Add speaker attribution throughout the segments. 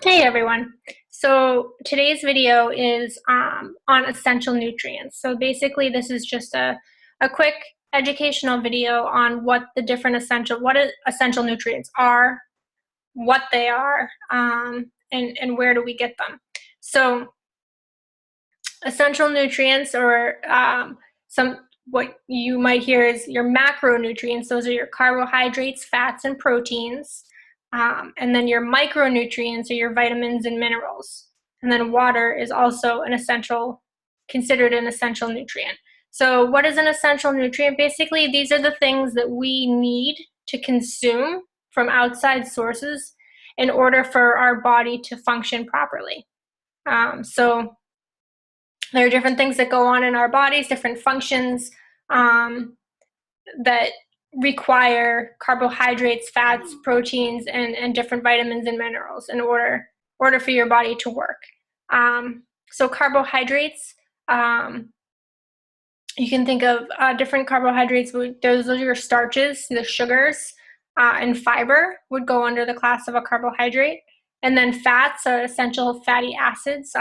Speaker 1: Hey everyone. So today's video is on essential nutrients. So basically this is just a quick educational video on what essential nutrients are, what they are, and where do we get them. So essential nutrients, or what you might hear is your macronutrients. Those are your carbohydrates, fats, and proteins. And then your micronutrients are your vitamins and minerals. And then water is also considered an essential nutrient. So what is an essential nutrient? Basically, these are the things that we need to consume from outside sources in order for our body to function properly. So there are different things that go on in our bodies, different functions that require carbohydrates, fats, proteins, and different vitamins and minerals in order for your body to work. So carbohydrates, you can think of different carbohydrates. Those are your starches, the sugars, and fiber would go under the class of a carbohydrate. And then fats are essential fatty acids.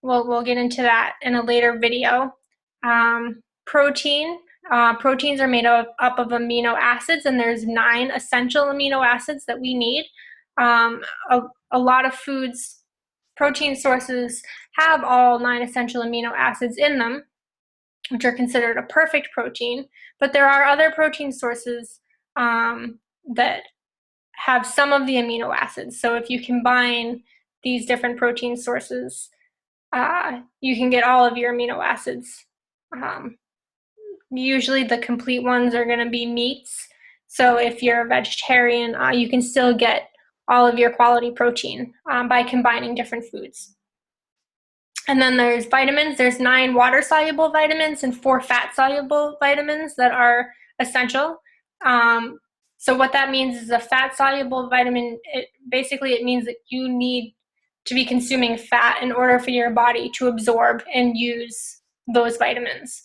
Speaker 1: We'll get into that in a later video. Proteins are made up of amino acids, and there's 9 essential amino acids that we need. A lot of foods, protein sources have all 9 essential amino acids in them, which are considered a perfect protein. But there are other protein sources that have some of the amino acids. So if you combine these different protein sources, you can get all of your amino acids. Usually the complete ones are going to be meats. So if you're a vegetarian, you can still get all of your quality protein by combining different foods. And then there's vitamins. There's 9 water-soluble vitamins and 4 fat-soluble vitamins that are essential. So what that means is a fat-soluble vitamin, it means that you need to be consuming fat in order for your body to absorb and use those vitamins.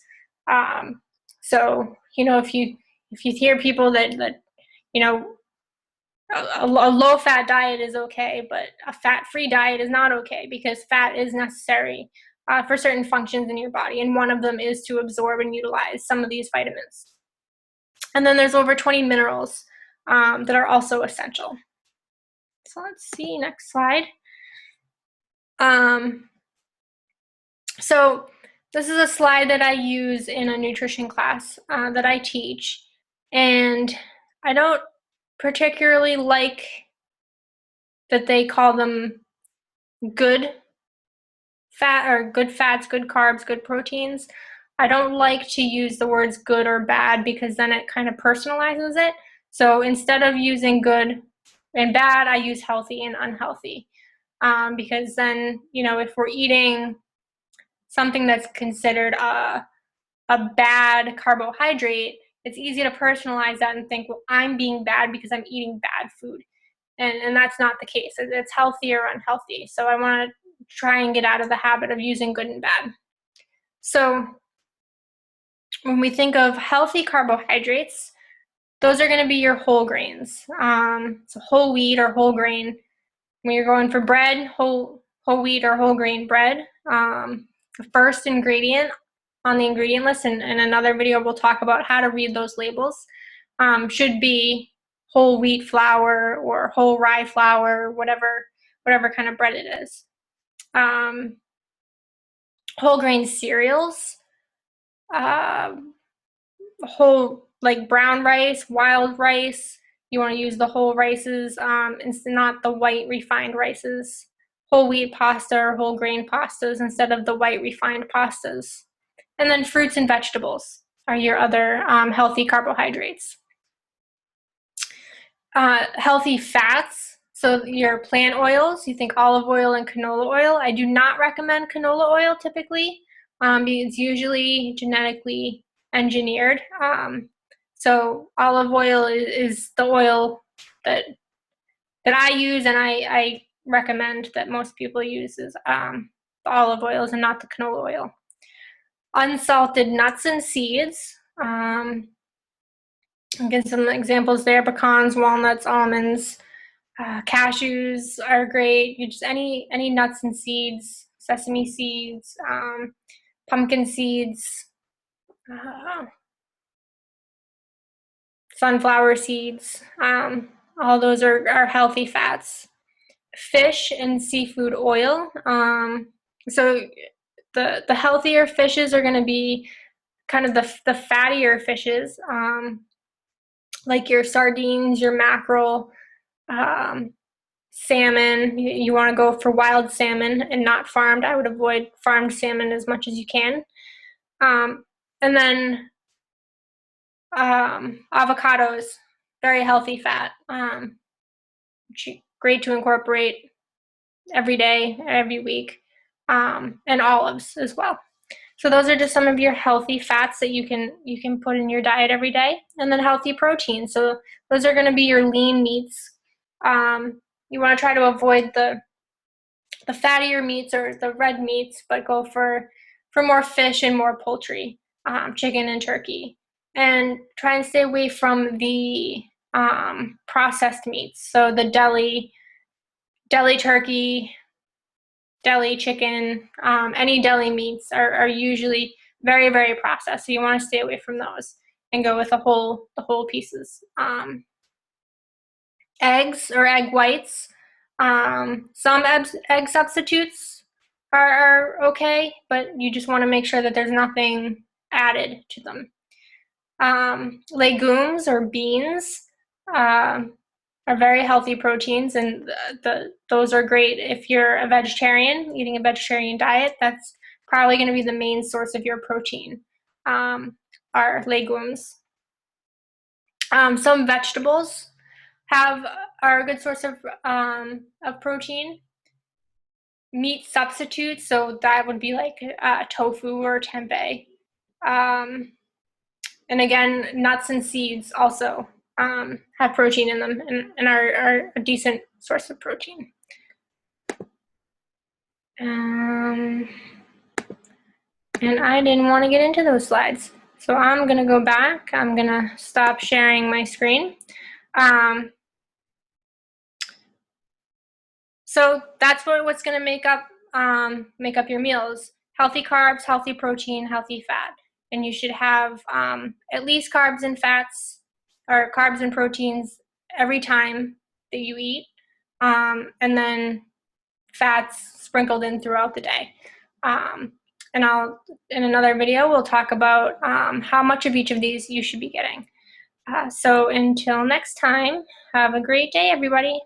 Speaker 1: So, if you hear people that a low-fat diet is okay, but a fat-free diet is not okay, because fat is necessary for certain functions in your body, and one of them is to absorb and utilize some of these vitamins. And then there's over 20 minerals that are also essential. So let's see, next slide. So this is a slide that I use in a nutrition class that I teach, and I don't particularly like that they call them good fat, or good fats, good carbs, good proteins. I don't like to use the words good or bad, because then it kind of personalizes it. So instead of using good and bad, I use healthy and unhealthy, because then, if we're eating something that's considered a bad carbohydrate, it's easy to personalize that and think, well, I'm being bad because I'm eating bad food. And that's not the case. It's healthy or unhealthy. So I want to try and get out of the habit of using good and bad. So when we think of healthy carbohydrates, those are going to be your whole grains. So whole wheat or whole grain. When you're going for bread, whole wheat or whole grain bread. The first ingredient on the ingredient list, and in another video we'll talk about how to read those labels, should be whole wheat flour or whole rye flour, whatever kind of bread it is. Whole grain cereals, whole, like brown rice, wild rice. You want to use the whole rices, not the white refined rices. Whole wheat pasta or whole grain pastas instead of the white refined pastas. And then fruits and vegetables are your other healthy carbohydrates. Healthy fats, so your plant oils, you think olive oil and canola oil. I do not recommend canola oil typically. It's usually genetically engineered. So olive oil is the oil that I use, and I recommend that most people use is the olive oils and not the canola oil. Unsalted nuts and seeds. I'll give some examples there: pecans, walnuts, almonds, Cashews are great. You just any nuts and seeds, sesame seeds, pumpkin seeds, sunflower seeds. All those are healthy fats. Fish and seafood oil. So the healthier fishes are going to be kind of the fattier fishes, like your sardines, your mackerel, salmon. You want to go for wild salmon and not farmed. I would avoid farmed salmon as much as you can. And then avocados, very healthy fat, great to incorporate every day, every week, and olives as well. So those are just some of your healthy fats that you can put in your diet every day, and then healthy protein. So those are going to be your lean meats. You want to try to avoid the fattier meats or the red meats, but go for more fish and more poultry, chicken and turkey, and try and stay away from the processed meats. So the deli turkey, deli chicken, any deli meats are usually very, very processed. So you want to stay away from those and go with the whole pieces. Eggs or egg whites. Some egg substitutes are okay, but you just want to make sure that there's nothing added to them. Legumes or beans are very healthy proteins, and those are great if you're a vegetarian, eating a vegetarian diet. That's probably going to be the main source of your protein, are legumes. Some vegetables are a good source of protein. Meat substitutes, so that would be like tofu or tempeh. And again, nuts and seeds also have protein in them and are a decent source of protein. And I didn't want to get into those slides, so I'm going to go back. I'm going to stop sharing my screen. So that's what's going to make up your meals: healthy carbs, healthy protein, healthy fat. And you should have at least carbs and fats, or carbs and proteins, every time that you eat, and then fats sprinkled in throughout the day. And in another video, we'll talk about how much of each of these you should be getting. So until next time, have a great day, everybody.